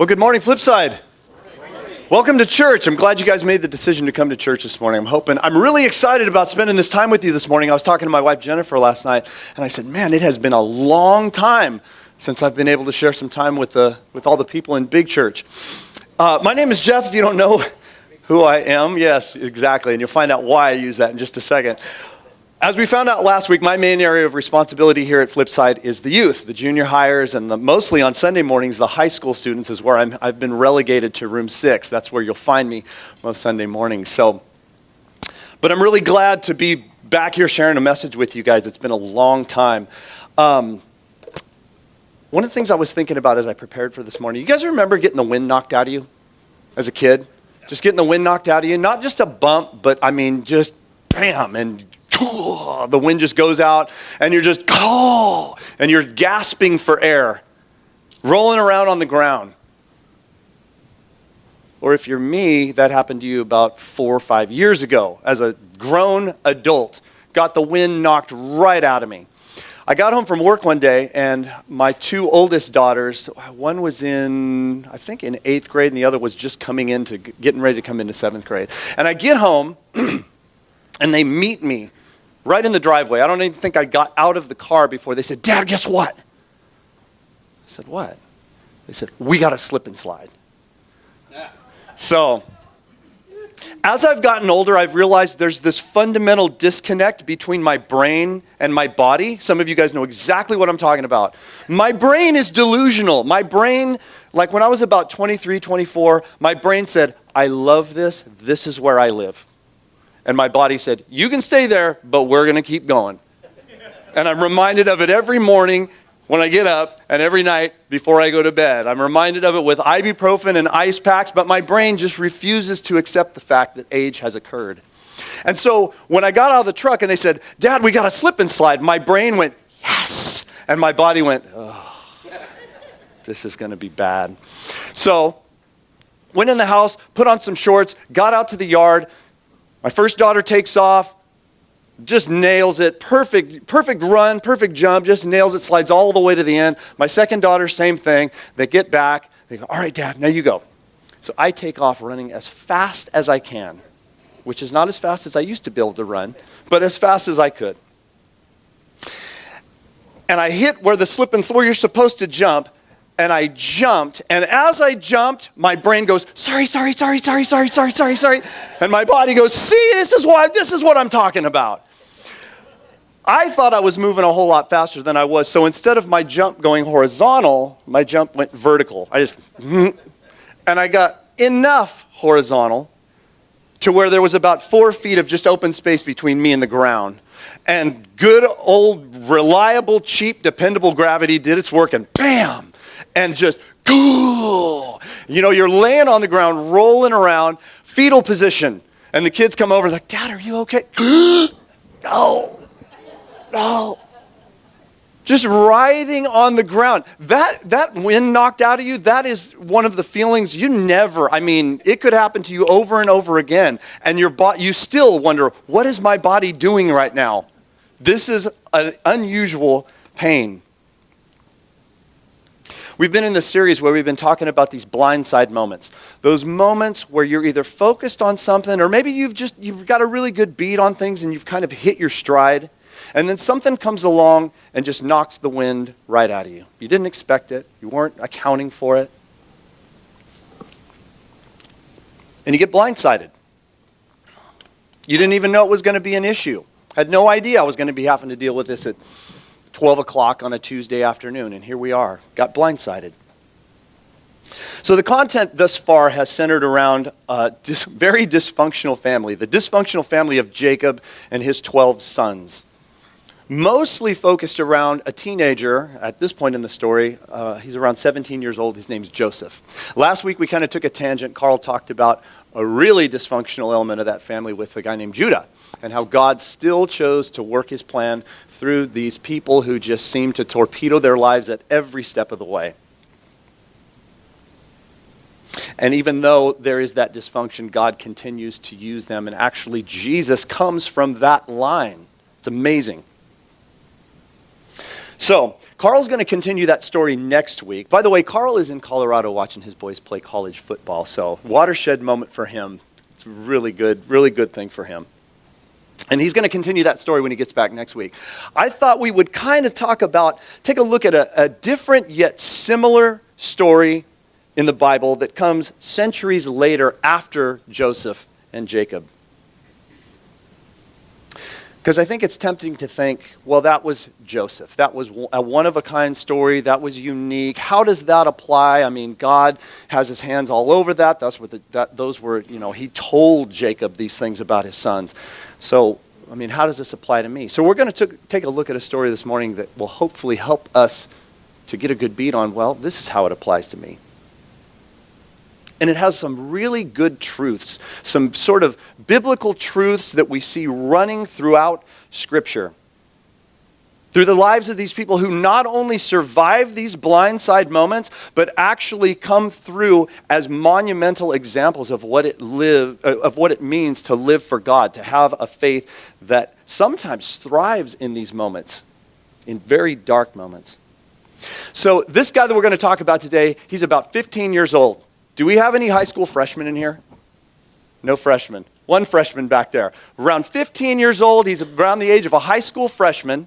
Well, good morning, Flipside. Welcome to church. I'm glad you guys made the decision to come to church this morning. I'm really excited about spending this time with you this morning. I was talking to my wife, Jennifer, last night, and I said, man, it has been a long time since I've been able to share some time with all the people in Big Church. My name is Jeff, if you don't know who I am. Yes, exactly, and you'll find out why I use that in just a second. As we found out last week, my main area of responsibility here at Flipside is the youth, the junior hires, and mostly on Sunday mornings, the high school students is where I've been relegated to room 6. That's where you'll find me most Sunday mornings. But I'm really glad to be back here sharing a message with you guys. It's been a long time. One of the things I was thinking about as I prepared for this morning, you guys remember getting the wind knocked out of you as a kid? Just getting the wind knocked out of you? Not just a bump, but I mean just bam, and the wind just goes out, and you're just, and you're gasping for air, rolling around on the ground. Or if you're me, that happened to you about 4 or 5 years ago as a grown adult. Got the wind knocked right out of me. I got home from work one day, and my 2 oldest daughters, one was in 8th grade, and the other was just getting ready to come into 7th grade. And I get home, and they meet me right in the driveway. I don't even think I got out of the car before they said, "Dad, guess what?" I said, "What?" They said, "We got a slip and slide." Yeah. So, as I've gotten older, I've realized there's this fundamental disconnect between my brain and my body. Some of you guys know exactly what I'm talking about. My brain is delusional. My brain, like when I was about 23, 24, my brain said, "I love this. This is where I live." And my body said, "You can stay there, but we're going to keep going." And I'm reminded of it every morning when I get up and every night before I go to bed. I'm reminded of it with ibuprofen and ice packs, but my brain just refuses to accept the fact that age has occurred. And so when I got out of the truck and they said, "Dad, we got a slip and slide," my brain went, "Yes." And my body went, "Oh, this is going to be bad." So went in the house, put on some shorts, got out to the yard. My first daughter takes off, just nails it. Perfect run, perfect jump, just nails it, slides all the way to the end. My second daughter, same thing. They get back. They go, "All right, Dad, now you go." So I take off running as fast as I can, which is not as fast as I used to be able to run, but as fast as I could. And I hit where where you're supposed to jump, and I jumped, and as I jumped, my brain goes, sorry. And my body goes, "See, this is what I'm talking about." I thought I was moving a whole lot faster than I was, so instead of my jump going horizontal, my jump went vertical. And I got enough horizontal to where there was about 4 feet of just open space between me and the ground. And good old, reliable, cheap, dependable gravity did its work, and bam! And just, you're laying on the ground, rolling around, fetal position. And the kids come over like, "Dad, are you okay?" No. Just writhing on the ground. That wind knocked out of you, that is one of the feelings it could happen to you over and over again. And you still wonder, what is my body doing right now? This is an unusual pain. We've been in this series where we've been talking about these blindside moments. Those moments where you're either focused on something, or maybe you've got a really good beat on things and you've kind of hit your stride, and then something comes along and just knocks the wind right out of you. You didn't expect it. You weren't accounting for it. And you get blindsided. You didn't even know it was going to be an issue. Had no idea I was going to be having to deal with this at 12 o'clock on a Tuesday afternoon, and here we are, got blindsided. So the content thus far has centered around a very dysfunctional family, the dysfunctional family of Jacob and his 12 sons. Mostly focused around a teenager at this point in the story. He's around 17 years old. His name's Joseph. Last week we kind of took a tangent. Carl talked about a really dysfunctional element of that family with a guy named Judah, and how God still chose to work his plan through these people who just seem to torpedo their lives at every step of the way. And even though there is that dysfunction, God continues to use them, and actually Jesus comes from that line. It's amazing. So, Carl's going to continue that story next week. By the way, Carl is in Colorado watching his boys play college football, so watershed moment for him. It's a really good thing for him. And he's going to continue that story when he gets back next week. I thought we would kind of take a look at a different yet similar story in the Bible that comes centuries later after Joseph and Jacob. Because I think it's tempting to think, well, that was Joseph. That was a one-of-a-kind story. That was unique. How does that apply? I mean, God has his hands all over that. Those were, he told Jacob these things about his sons. So, I mean, how does this apply to me? So we're going to take a look at a story this morning that will hopefully help us to get a good beat on, well, this is how it applies to me. And it has some really good truths, some sort of biblical truths that we see running throughout Scripture. Through the lives of these people who not only survive these blindside moments, but actually come through as monumental examples of what it means to live for God, to have a faith that sometimes thrives in these moments, in very dark moments. So this guy that we're going to talk about today, he's about 15 years old. Do we have any high school freshmen in here? No freshmen. One freshman back there. Around 15 years old, he's around the age of a high school freshman.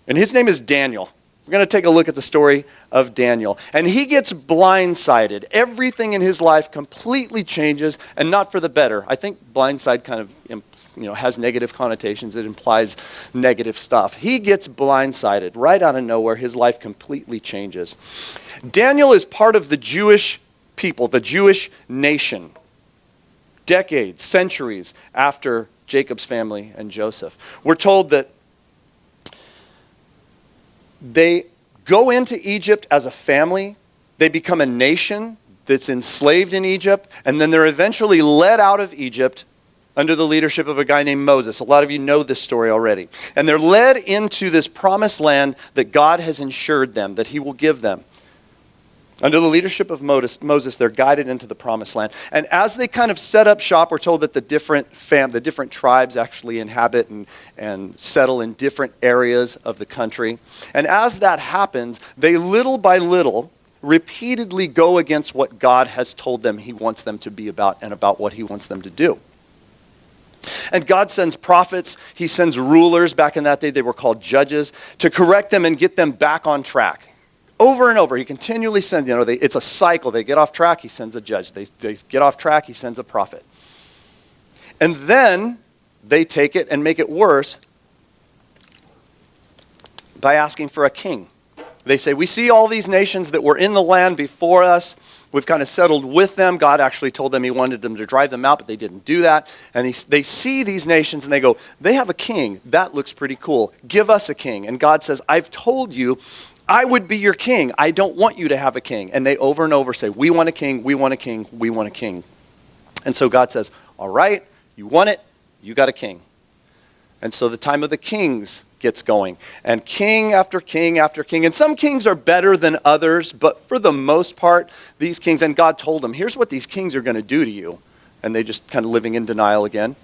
And his name is Daniel. We're going to take a look at the story of Daniel. And he gets blindsided. Everything in his life completely changes, and not for the better. I think blindside kind of has negative connotations. It implies negative stuff. He gets blindsided. Right out of nowhere, his life completely changes. Daniel is part of the Jewish people, the Jewish nation, decades, centuries after Jacob's family and Joseph. We're told that they go into Egypt as a family. They become a nation that's enslaved in Egypt, and then they're eventually led out of Egypt under the leadership of a guy named Moses. A lot of you know this story already. And they're led into this promised land that God has ensured them, that he will give them. Under the leadership of Moses, they're guided into the promised land. And as they kind of set up shop, we're told that the different tribes actually inhabit and settle in different areas of the country. And as that happens, they little by little repeatedly go against what God has told them he wants them to be about and about what he wants them to do. And God sends prophets, he sends rulers. Back in that day, they were called judges, to correct them and get them back on track. Over and over, he continually sends, it's a cycle. They get off track, he sends a judge. They get off track, he sends a prophet. And then they take it and make it worse by asking for a king. They say, we see all these nations that were in the land before us. We've kind of settled with them. God actually told them he wanted them to drive them out, but they didn't do that. And they see these nations and they go, they have a king. That looks pretty cool. Give us a king. And God says, I've told you I would be your king. I don't want you to have a king. And they over and over say, we want a king, we want a king, we want a king. And so God says, all right, you want it, you got a king. And so the time of the kings gets going. And king after king after king. And some kings are better than others, but for the most part, these kings, and God told them, here's what these kings are going to do to you. And they just kind of living in denial again.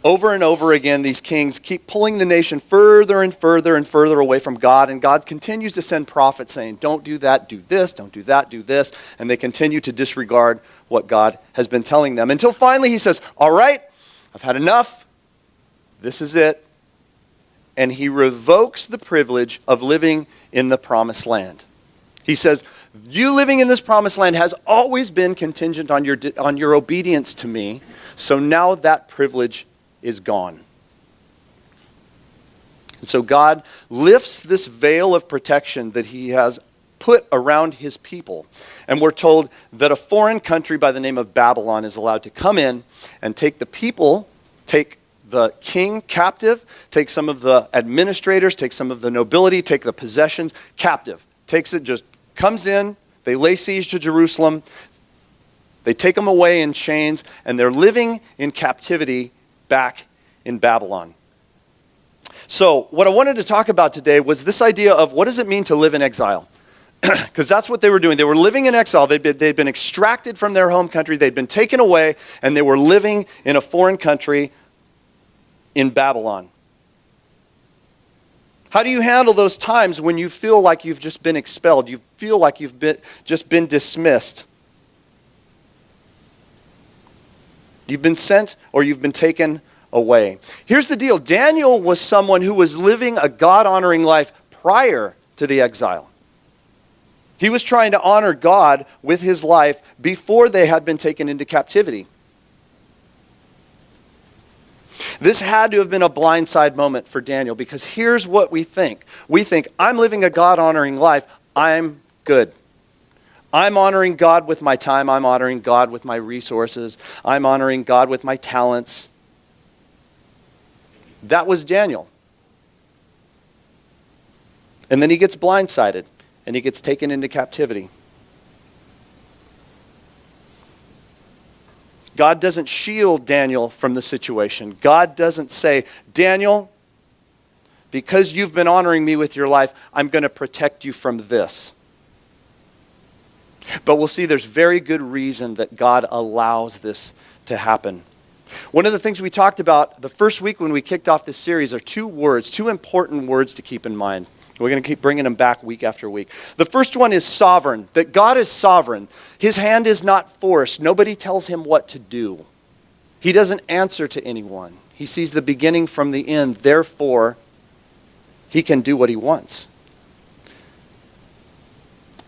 Over and over again, these kings keep pulling the nation further and further and further away from God. And God continues to send prophets saying, don't do that, do this, don't do that, do this. And they continue to disregard what God has been telling them. Until finally he says, all right, I've had enough. This is it. And he revokes the privilege of living in the promised land. He says, you living in this promised land has always been contingent on your obedience to me. So now that privilege is gone. And so God lifts this veil of protection that he has put around his people. And we're told that a foreign country by the name of Babylon is allowed to come in and take the people, take the king captive, take some of the administrators, take some of the nobility, take the possessions captive. Takes it, just comes in, they lay siege to Jerusalem, they take them away in chains, and they're living in captivity back in Babylon. So what I wanted to talk about today was this idea of what does it mean to live in exile? Because that's what they were doing. They were living in exile. They'd been extracted from their home country. They'd been taken away, and they were living in a foreign country in Babylon. How do you handle those times when you feel like you've just been expelled? You feel like you've just been dismissed. You've been sent or you've been taken away. Here's the deal. Daniel was someone who was living a God-honoring life prior to the exile. He was trying to honor God with his life before they had been taken into captivity. This had to have been a blindside moment for Daniel, because here's what we think. We think, I'm living a God-honoring life. I'm good. I'm honoring God with my time. I'm honoring God with my resources. I'm honoring God with my talents. That was Daniel. And then he gets blindsided, and he gets taken into captivity. God doesn't shield Daniel from the situation. God doesn't say, Daniel, because you've been honoring me with your life, I'm going to protect you from this. But we'll see there's very good reason that God allows this to happen. One of the things we talked about the first week when we kicked off this series are two important words to keep in mind. We're going to keep bringing them back week after week. The first one is sovereign, that God is sovereign. His hand is not forced. Nobody tells him what to do. He doesn't answer to anyone. He sees the beginning from the end. Therefore, he can do what he wants.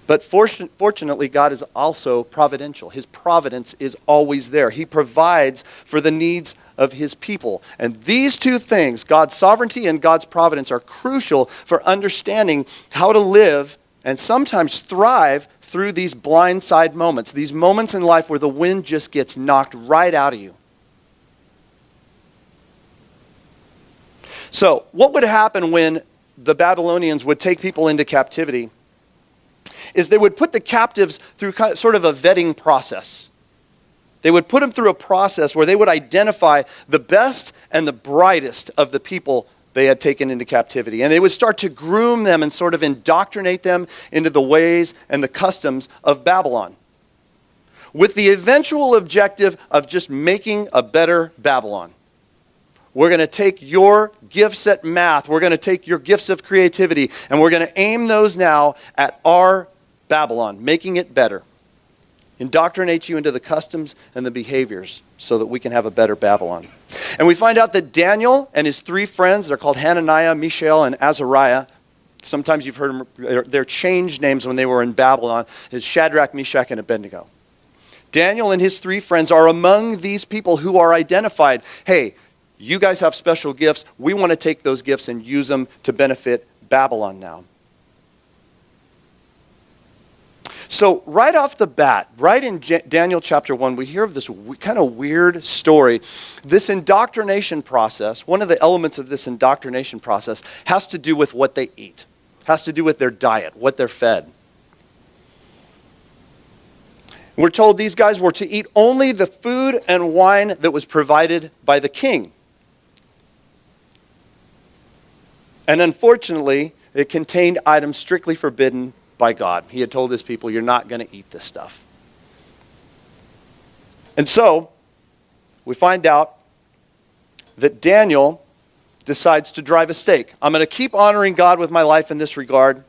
But fortunately, God is also providential. His providence is always there. He provides for the needs of his people. And these two things, God's sovereignty and God's providence, are crucial for understanding how to live and sometimes thrive through these blindside moments, these moments in life where the wind just gets knocked right out of you. So, what would happen when the Babylonians would take people into captivity is they would put the captives through sort of a vetting process. They would put them through a process where they would identify the best and the brightest of the people they had taken into captivity. And they would start to groom them and sort of indoctrinate them into the ways and the customs of Babylon, with the eventual objective of just making a better Babylon. We're going to take your gifts at math, we're going to take your gifts of creativity, and we're going to aim those now at our Babylon, making it better. Indoctrinate you into the customs and the behaviors so that we can have a better Babylon. And we find out that Daniel and his three friends, they're called Hananiah, Mishael, and Azariah. Sometimes you've heard them, they're changed names when they were in Babylon, is Shadrach, Meshach, and Abednego. Daniel and his three friends are among these people who are identified. Hey, you guys have special gifts. We want to take those gifts and use them to benefit Babylon now. So right off the bat, right in Daniel chapter 1, we hear of this kind of weird story. This indoctrination process, one of the elements of this indoctrination process has to do with what they eat, has to do with their diet, what they're fed. We're told these guys were to eat only the food and wine that was provided by the king. And unfortunately, it contained items strictly forbidden by God. He had told his people, you're not going to eat this stuff. And so, we find out that Daniel decides to drive a stake. I'm going to keep honoring God with my life in this regard,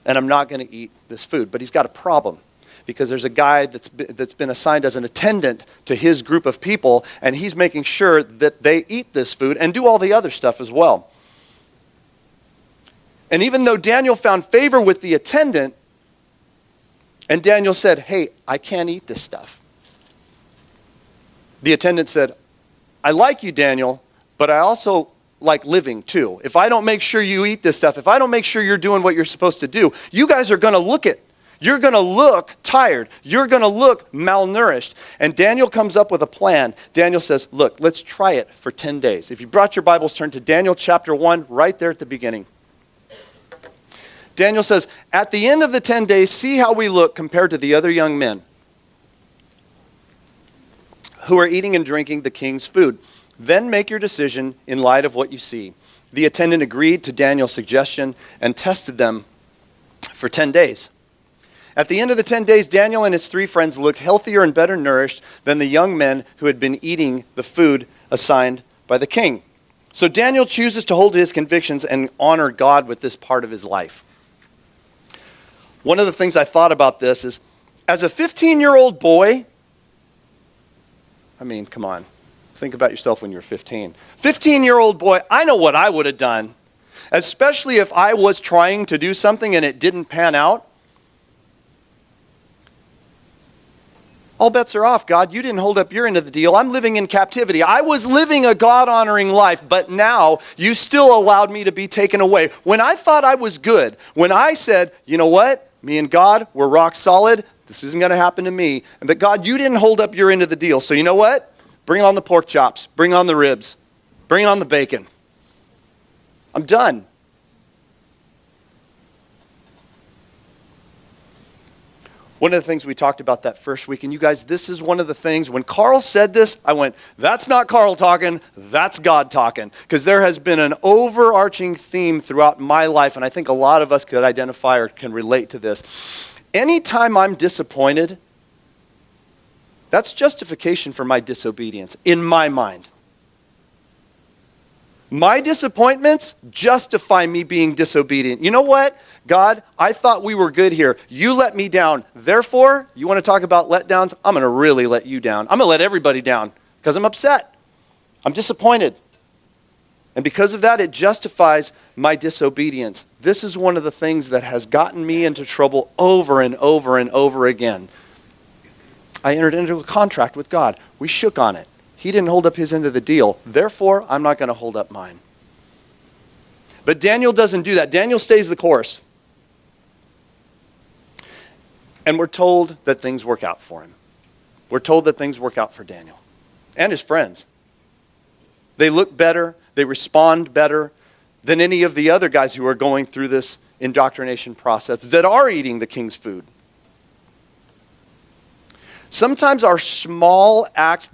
and I'm not going to eat this food. But he's got a problem, because there's a guy that's been assigned as an attendant to his group of people, and he's making sure that they eat this food and do all the other stuff as well. And even though Daniel found favor with the attendant, and Daniel said, hey, I can't eat this stuff. The attendant said, I like you, Daniel, but I also like living too. If I don't make sure you eat this stuff, if I don't make sure you're doing what you're supposed to do, you guys are going to look it. You're going to look tired. You're going to look malnourished. And Daniel comes up with a plan. Daniel says, look, let's try it for 10 days. If you brought your Bibles, turn to Daniel chapter 1, right there at the beginning. Daniel says, at the end of the 10 days, see how we look compared to the other young men who are eating and drinking the king's food. Then make your decision in light of what you see. The attendant agreed to Daniel's suggestion and tested them for 10 days. At the end of the 10 days, Daniel and his three friends looked healthier and better nourished than the young men who had been eating the food assigned by the king. So Daniel chooses to hold to his convictions and honor God with this part of his life. One of the things I thought about this is, as a 15-year-old boy, I mean, come on. Think about yourself when you're 15. 15-year-old boy, I know what I would have done, especially if I was trying to do something and it didn't pan out. All bets are off, God. You didn't hold up your end of the deal. I'm living in captivity. I was living a God-honoring life, but now you still allowed me to be taken away. When I thought I was good, when I said, you know what? Me and God, we're rock solid. This isn't going to happen to me. But God, you didn't hold up your end of the deal. So you know what? Bring on the pork chops. Bring on the ribs. Bring on the bacon. I'm done. One of the things we talked about that first week, and you guys, this is one of the things, when Carl said this, I went, that's not Carl talking, that's God talking. Because there has been an overarching theme throughout my life, and I think a lot of us could identify or can relate to this. Anytime I'm disappointed, that's justification for my disobedience, in my mind. My disappointments justify me being disobedient. You know what? God, I thought we were good here. You let me down. Therefore, you want to talk about letdowns? I'm going to really let you down. I'm going to let everybody down because I'm upset. I'm disappointed. And because of that, it justifies my disobedience. This is one of the things that has gotten me into trouble over and over and over again. I entered into a contract with God. We shook on it. He didn't hold up his end of the deal. Therefore, I'm not going to hold up mine. But Daniel doesn't do that. Daniel stays the course. And we're told that things work out for him. We're told that things work out for Daniel and his friends. They look better. They respond better than any of the other guys who are going through this indoctrination process that are eating the king's food. Sometimes our small acts,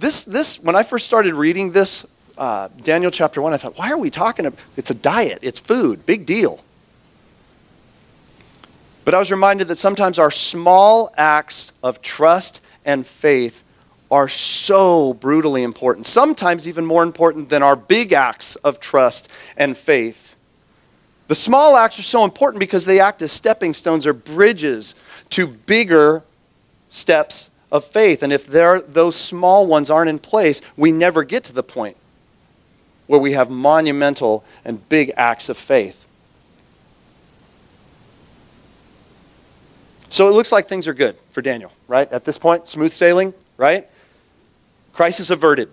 when I first started reading this, Daniel chapter 1, I thought, why are we talking about, it's a diet, it's food, big deal. But I was reminded that sometimes our small acts of trust and faith are so brutally important, sometimes even more important than our big acts of trust and faith. The small acts are so important because they act as stepping stones or bridges to bigger steps of faith. And if those small ones aren't in place, we never get to the point where we have monumental and big acts of faith. So it looks like things are good for Daniel, right? At this point, smooth sailing, right? Crisis averted.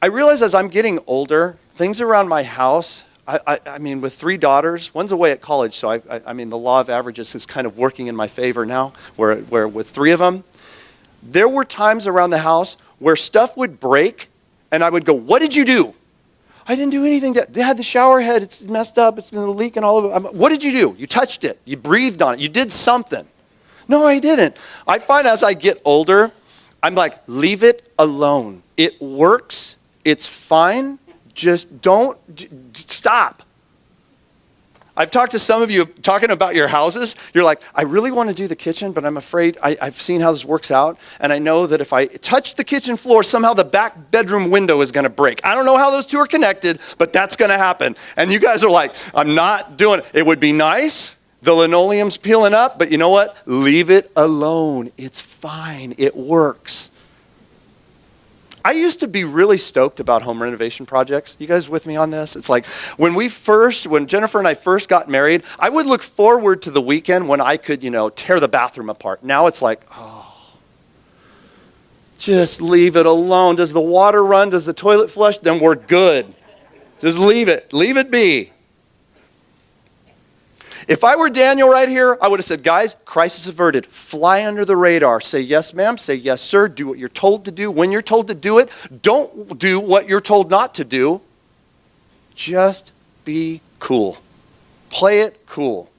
I realize as I'm getting older, things around my house, I mean, with 3 daughters, one's away at college, so I mean, the law of averages is kind of working in my favor now, where with 3 of them, there were times around the house where stuff would break, and I would go, what did you do? I didn't do anything. They had the shower head, it's messed up, it's going to leak and all of it. What did you do? You touched it. You breathed on it. You did something. No, I didn't. I find as I get older, I'm like, leave it alone. It works. It's fine. Just stop. I've talked to some of you talking about your houses. You're like, I really want to do the kitchen, but I'm afraid I've seen how this works out. And I know that if I touch the kitchen floor, somehow the back bedroom window is going to break. I don't know how those two are connected, but that's going to happen. And you guys are like, I'm not doing it. It would be nice. The linoleum's peeling up, but you know what? Leave it alone. It's fine. It works. I used to be really stoked about home renovation projects. You guys with me on this? It's like when Jennifer and I first got married, I would look forward to the weekend when I could, tear the bathroom apart. Now it's like, just leave it alone. Does the water run? Does the toilet flush? Then we're good. Just leave it. Leave it be. If I were Daniel right here, I would have said, guys, crisis averted. Fly under the radar. Say yes, ma'am. Say yes, sir. Do what you're told to do when you're told to do it. Don't do what you're told not to do. Just be cool. Play it cool.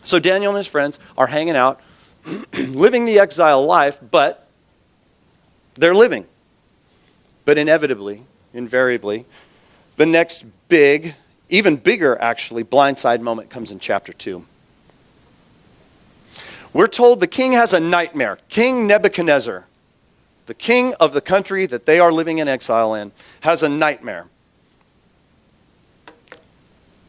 So Daniel and his friends are hanging out, living the exile life, but they're living. But inevitably, invariably, the next big, even bigger, actually, blindside moment comes in chapter 2. We're told the king has a nightmare. King Nebuchadnezzar the king of the country that they are living in exile in, has a nightmare.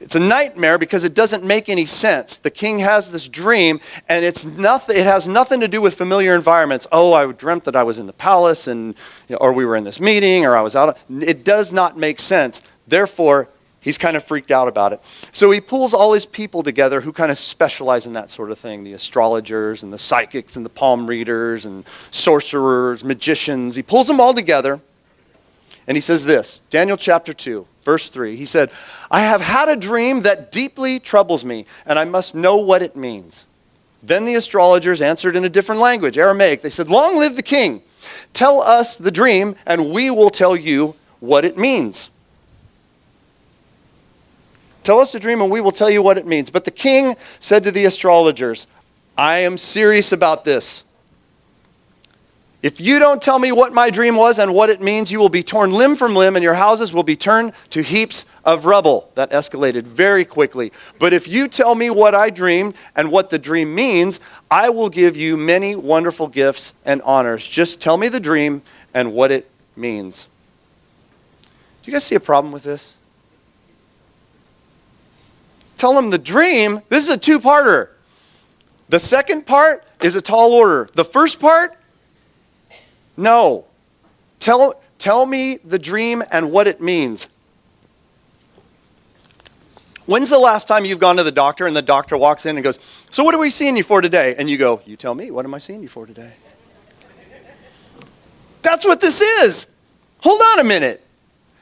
It's a nightmare because it doesn't make any sense. The king has this dream, and it has nothing to do with familiar environments. Oh, I dreamt that I was in the palace, and or we were in this meeting, or I was out. It does not make sense. Therefore, he's kind of freaked out about it. So he pulls all his people together who kind of specialize in that sort of thing. The astrologers and the psychics and the palm readers and sorcerers, magicians. He pulls them all together. And he says this, Daniel chapter 2, verse 3. He said, I have had a dream that deeply troubles me, and I must know what it means. Then the astrologers answered in a different language, Aramaic. They said, long live the king. Tell us the dream, and we will tell you what it means. Tell us the dream, and we will tell you what it means. But the king said to the astrologers, I am serious about this. If you don't tell me what my dream was and what it means, you will be torn limb from limb, and your houses will be turned to heaps of rubble. That escalated very quickly. But if you tell me what I dreamed and what the dream means, I will give you many wonderful gifts and honors. Just tell me the dream and what it means. Do you guys see a problem with this? Tell them the dream. This is a two-parter. The second part is a tall order. The first part, no. Tell me the dream and what it means. When's the last time you've gone to the doctor and the doctor walks in and goes, so what are we seeing you for today? And you go, you tell me, what am I seeing you for today? That's what this is. Hold on a minute.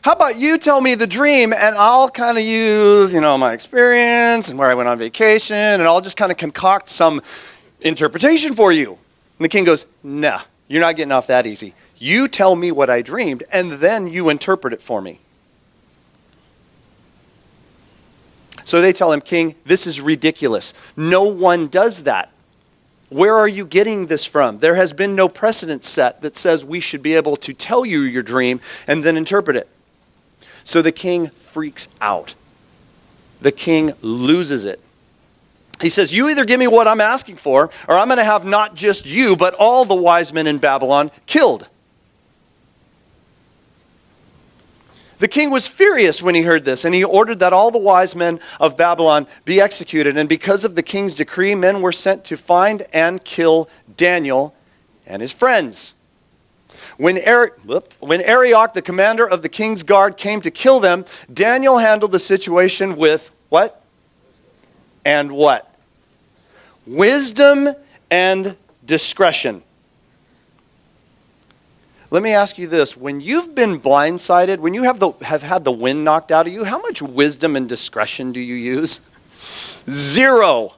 How about you tell me the dream and I'll kind of use, my experience and where I went on vacation, and I'll just kind of concoct some interpretation for you. And the king goes, nah. You're not getting off that easy. You tell me what I dreamed, and then you interpret it for me. So they tell him, King, this is ridiculous. No one does that. Where are you getting this from? There has been no precedent set that says we should be able to tell you your dream and then interpret it. So the king freaks out. The king loses it. He says, you either give me what I'm asking for, or I'm going to have not just you, but all the wise men in Babylon killed. The king was furious when he heard this, and he ordered that all the wise men of Babylon be executed. And because of the king's decree, men were sent to find and kill Daniel and his friends. When Arioch, the commander of the king's guard, came to kill them, Daniel handled the situation with what? And what? Wisdom and discretion. Let me ask you this. When you've been blindsided, when you have had the wind knocked out of you, how much wisdom and discretion do you use? Zero.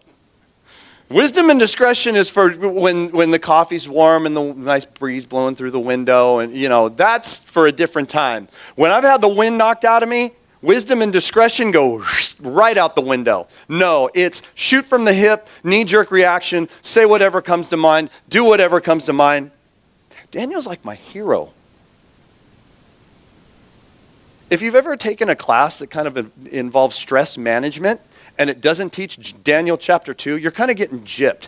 Wisdom and discretion is for when the coffee's warm and the nice breeze blowing through the window, and that's for a different time. When I've had the wind knocked out of me, wisdom and discretion go right out the window. No, it's shoot from the hip, knee-jerk reaction, say whatever comes to mind, do whatever comes to mind. Daniel's like my hero. If you've ever taken a class that kind of involves stress management and it doesn't teach Daniel chapter 2, you're kind of getting gypped.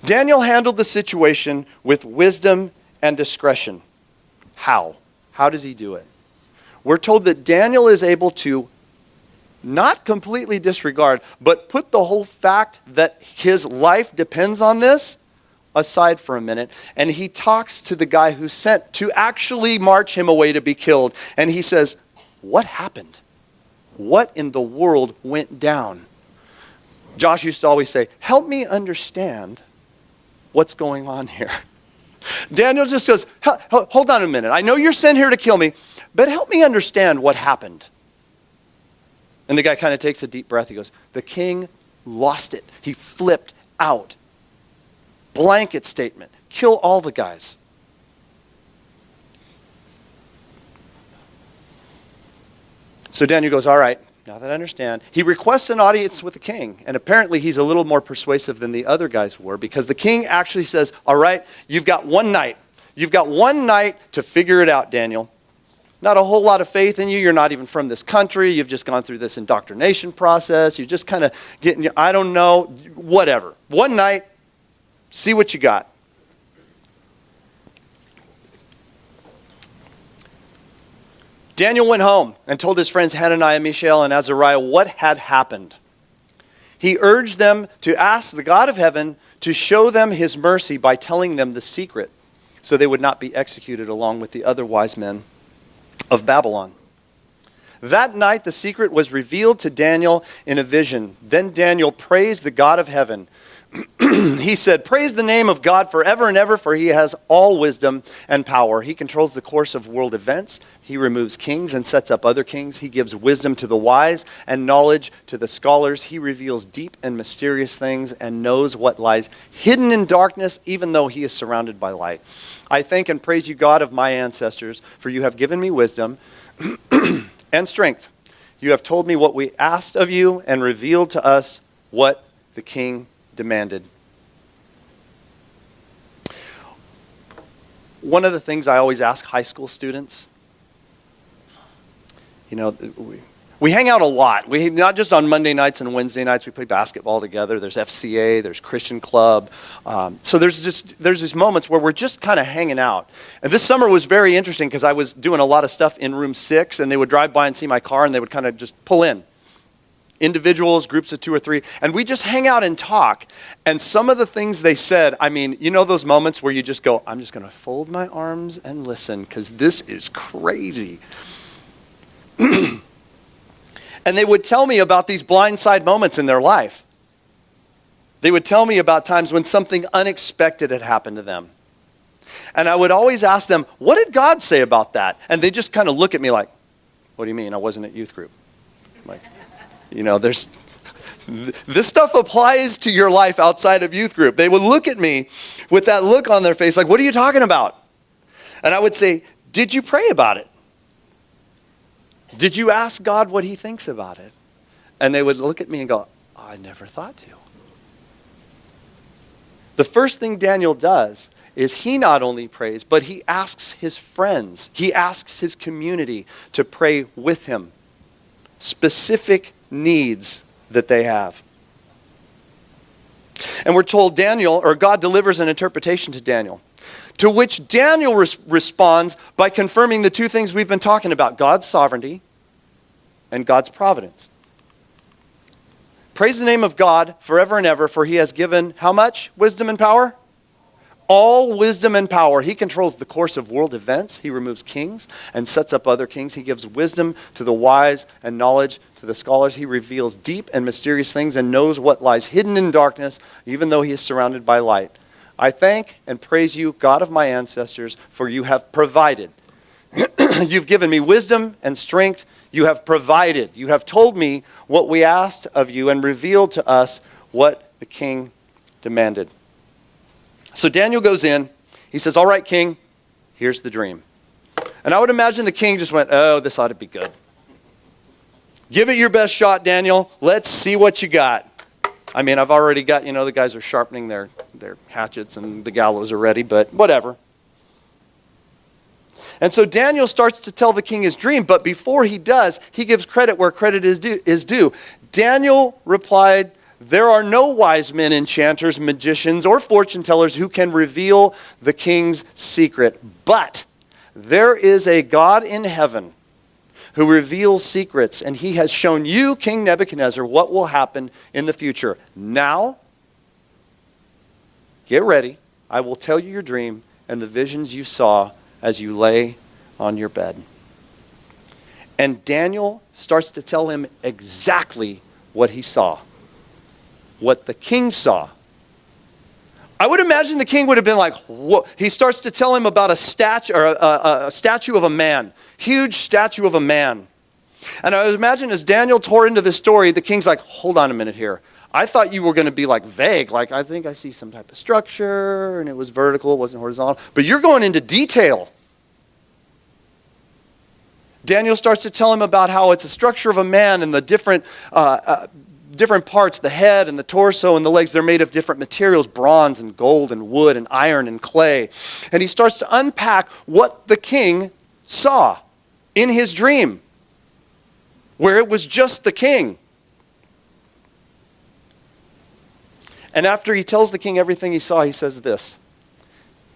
Daniel handled the situation with wisdom and discretion. How? How does he do it? We're told that Daniel is able to not completely disregard, but put the whole fact that his life depends on this aside for a minute. And he talks to the guy who's sent to actually march him away to be killed. And he says, what happened? What in the world went down? Josh used to always say, help me understand what's going on here. Daniel just goes, hold on a minute. I know you're sent here to kill me, but help me understand what happened. And the guy kind of takes a deep breath. He goes, the king lost it. He flipped out. Blanket statement. Kill all the guys. So Daniel goes, all right, now that I understand. He requests an audience with the king. And apparently he's a little more persuasive than the other guys were, because the king actually says, all right, you've got one night. You've got one night to figure it out, Daniel. Not a whole lot of faith in you. You're not even from this country. You've just gone through this indoctrination process. You're just kind of getting, I don't know, whatever. One night, see what you got. Daniel went home and told his friends Hananiah, Mishael, and Azariah what had happened. He urged them to ask the God of heaven to show them his mercy by telling them the secret, so they would not be executed along with the other wise men of Babylon. That night the secret was revealed to Daniel in a vision. Then Daniel praised the God of heaven. He said, "Praise the name of God forever and ever, for he has all wisdom and power. He controls the course of world events. He removes kings and sets up other kings. He gives wisdom to the wise and knowledge to the scholars. He reveals deep and mysterious things and knows what lies hidden in darkness, even though he is surrounded by light. I thank and praise you, God of my ancestors, for you have given me wisdom and strength. You have told me what we asked of you and revealed to us what the king demanded." One of the things I always ask high school students, we hang out a lot. We not just on Monday nights and Wednesday nights. We play basketball together. There's FCA. There's Christian Club. So there's these moments where we're just kind of hanging out. And this summer was very interesting because I was doing a lot of stuff in room 6, and they would drive by and see my car, and they would kind of just pull in. Individuals, groups of 2 or 3, and we just hang out and talk. And some of the things they said, those moments where you just go, I'm just going to fold my arms and listen because this is crazy. And they would tell me about these blindside moments in their life. They would tell me about times when something unexpected had happened to them. And I would always ask them, what did God say about that? And they just kind of look at me like, what do you mean? I wasn't at youth group. I'm like, this stuff applies to your life outside of youth group. They would look at me with that look on their face like, what are you talking about? And I would say, did you pray about it? Did you ask God what he thinks about it? And they would look at me and go, I never thought to. The first thing Daniel does is he not only prays, but he asks his friends, he asks his community to pray with him. Specific needs that they have. And we're told God delivers an interpretation to Daniel, to which Daniel responds by confirming the 2 things we've been talking about, God's sovereignty and God's providence. Praise the name of God forever and ever, for he has given how much wisdom and power? All wisdom and power. He controls the course of world events. He removes kings and sets up other kings. He gives wisdom to the wise and knowledge to the scholars. He reveals deep and mysterious things and knows what lies hidden in darkness, even though he is surrounded by light. I thank and praise you, God of my ancestors, for you have provided. You've given me wisdom and strength. You have provided. You have told me what we asked of you and revealed to us what the king demanded. So Daniel goes in. He says, all right, king, here's the dream. And I would imagine the king just went, oh, this ought to be good. Give it your best shot, Daniel. Let's see what you got. I've already got, the guys are sharpening their hatchets and the gallows are ready, but whatever. And so Daniel starts to tell the king his dream, but before he does, he gives credit where credit is due. Daniel replied, there are no wise men, enchanters, magicians, or fortune tellers who can reveal the king's secret. But there is a God in heaven who reveals secrets, and he has shown you, King Nebuchadnezzar, what will happen in the future. Now, get ready. I will tell you your dream and the visions you saw as you lay on your bed. And Daniel starts to tell him exactly what he saw. What the king saw. I would imagine the king would have been like, whoa. He starts to tell him about a statue of a man. Huge statue of a man. And I would imagine as Daniel tore into this story, the king's like, hold on a minute here. I thought you were going to be like vague. Like, I think I see some type of structure and it was vertical, it wasn't horizontal. But you're going into detail. Daniel starts to tell him about how it's a structure of a man and the different parts, the head and the torso and the legs, they're made of different materials, bronze and gold and wood and iron and clay. And he starts to unpack what the king saw in his dream, where it was just the king. And after he tells the king everything he saw, he says this,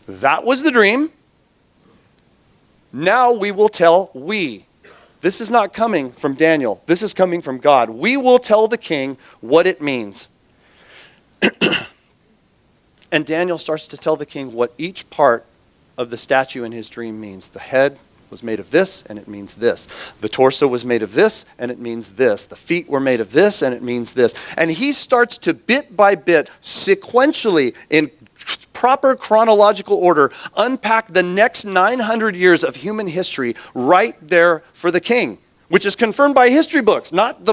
that was the dream. Now we will tell This is not coming from Daniel. This is coming from God. We will tell the king what it means. And Daniel starts to tell the king what each part of the statue in his dream means. The head was made of this, and it means this. The torso was made of this, and it means this. The feet were made of this, and it means this. And he starts to, bit by bit, sequentially, in proper chronological order, unpack the next 900 years of human history right there for the king, which is confirmed by history books, not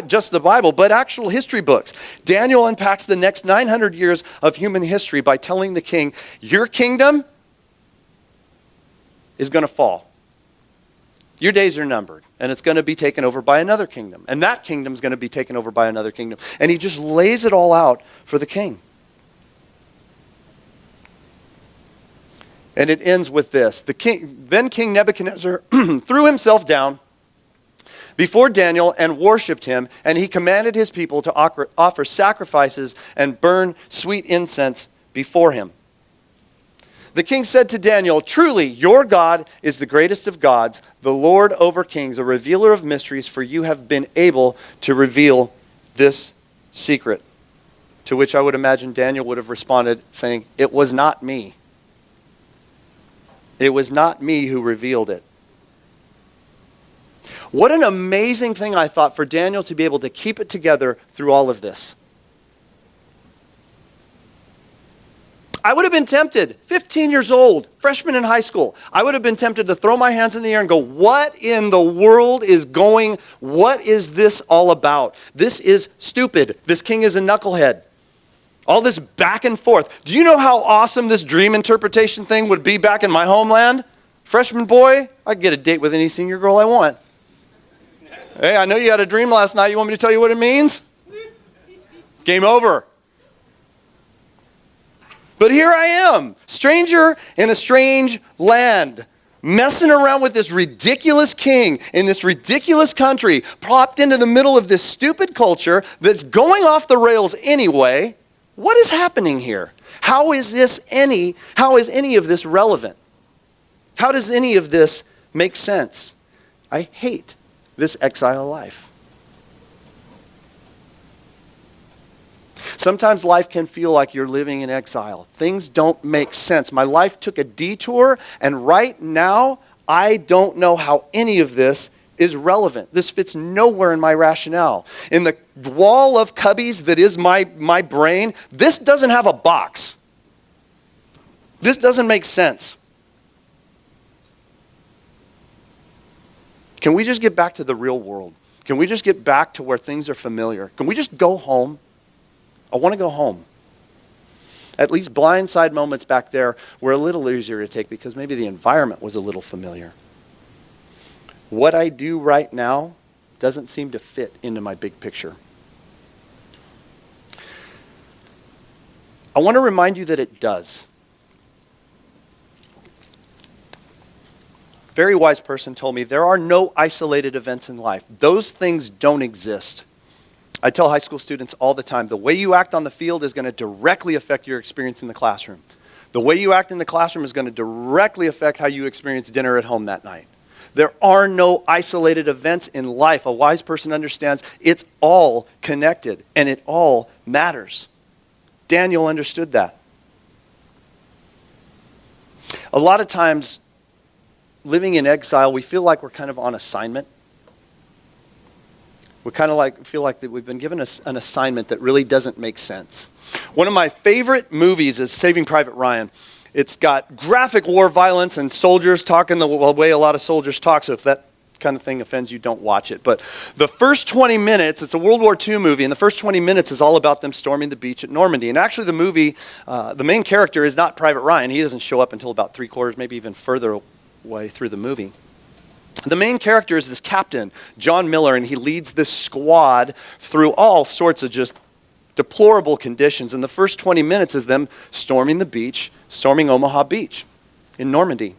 just the Bible, but actual history books. Daniel unpacks the next 900 years of human history by telling the king, your kingdom is going to fall. Your days are numbered, and it's going to be taken over by another kingdom. And that kingdom is going to be taken over by another kingdom. And he just lays it all out for the king. And it ends with this. Then King Nebuchadnezzar threw himself down before Daniel and worshipped him, and he commanded his people to offer sacrifices and burn sweet incense before him. The king said to Daniel, truly, your God is the greatest of gods, the Lord over kings, a revealer of mysteries, for you have been able to reveal this secret. To which I would imagine Daniel would have responded saying, it was not me. It was not me who revealed it. What an amazing thing, I thought, for Daniel to be able to keep it together through all of this. I would have been tempted, 15 years old, freshman in high school. I would have been tempted to throw my hands in the air and go, what in the world is what is this all about? This is stupid. This king is a knucklehead. All this back and forth. Do you know how awesome this dream interpretation thing would be back in my homeland? Freshman boy, I could get a date with any senior girl I want. Hey, I know you had a dream last night. You want me to tell you what it means? Game over. But here I am, stranger in a strange land, messing around with this ridiculous king in this ridiculous country, plopped into the middle of this stupid culture that's going off the rails anyway. What is happening here? How is any of this relevant? How does any of this make sense? I hate this exile life. Sometimes life can feel like you're living in exile. Things don't make sense. My life took a detour, and right now, I don't know how any of this is relevant. This fits nowhere in my rationale. In the wall of cubbies that is my brain, this doesn't have a box. This doesn't make sense. Can we just get back to the real world? Can we just get back to where things are familiar? Can we just go home? I want to go home. At least blindside moments back there were a little easier to take because maybe the environment was a little familiar. What I do right now doesn't seem to fit into my big picture. I want to remind you that it does. A very wise person told me there are no isolated events in life. Those things don't exist. I tell high school students all the time, the way you act on the field is going to directly affect your experience in the classroom. The way you act in the classroom is going to directly affect how you experience dinner at home that night. There are no isolated events in life. A wise person understands it's all connected and it all matters. Daniel understood that. A lot of times, living in exile, we feel like we're kind of on assignment. We kind of feel like that we've been given an assignment that really doesn't make sense. One of my favorite movies is Saving Private Ryan. It's got graphic war violence and soldiers talking the way a lot of soldiers talk, so if that kind of thing offends you, don't watch it. But the first 20 minutes, it's a World War II movie, and the first 20 minutes is all about them storming the beach at Normandy. And actually the movie, the main character is not Private Ryan. He doesn't show up until about 3/4, maybe even further away through the movie. The main character is this captain, John Miller, and he leads this squad through all sorts of just deplorable conditions. And the first 20 minutes is them storming the beach, storming Omaha Beach in Normandy.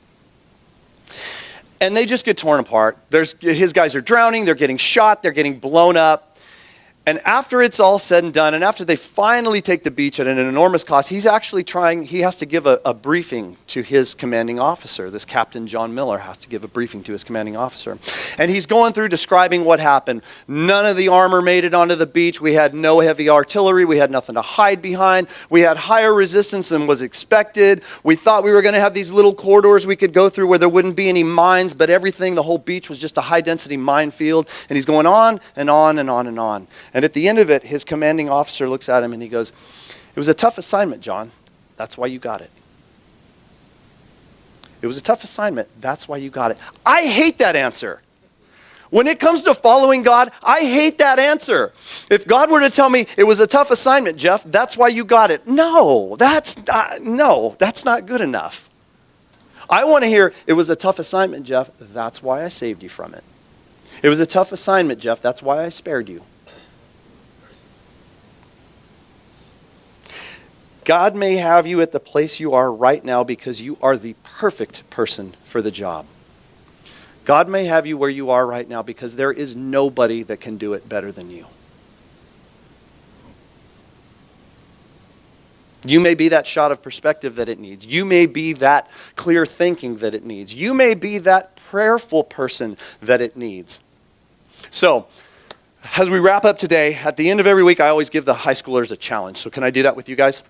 And they just get torn apart. His guys are drowning, they're getting shot, they're getting blown up. And after it's all said and done, and after they finally take the beach at an enormous cost, he has to give a briefing to his commanding officer. This Captain John Miller has to give a briefing to his commanding officer. And he's going through describing what happened. None of the armor made it onto the beach. We had no heavy artillery. We had nothing to hide behind. We had higher resistance than was expected. We thought we were going to have these little corridors we could go through where there wouldn't be any mines, but everything, the whole beach was just a high-density minefield. And he's going on and on and on and on. And at the end of it, his commanding officer looks at him and he goes, "It was a tough assignment, John. That's why you got it. It was a tough assignment. That's why you got it." I hate that answer. When it comes to following God, I hate that answer. If God were to tell me, "It was a tough assignment, Jeff. That's why you got it." No, that's not good enough. I want to hear, "It was a tough assignment, Jeff. That's why I saved you from it. It was a tough assignment, Jeff. That's why I spared you." God may have you at the place you are right now because you are the perfect person for the job. God may have you where you are right now because there is nobody that can do it better than you. You may be that shot of perspective that it needs. You may be that clear thinking that it needs. You may be that prayerful person that it needs. So, as we wrap up today, at the end of every week, I always give the high schoolers a challenge. So can I do that with you guys?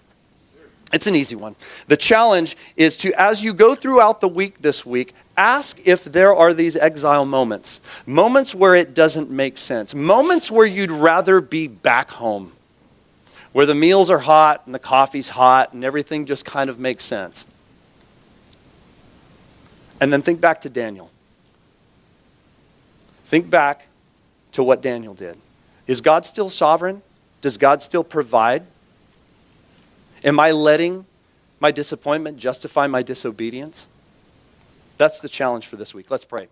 It's an easy one. The challenge is to, as you go throughout the week this week, ask if there are these exile moments. Moments where it doesn't make sense. Moments where you'd rather be back home. Where the meals are hot and the coffee's hot and everything just kind of makes sense. And then think back to Daniel. Think back to what Daniel did. Is God still sovereign? Does God still provide? Am I letting my disappointment justify my disobedience? That's the challenge for this week. Let's pray.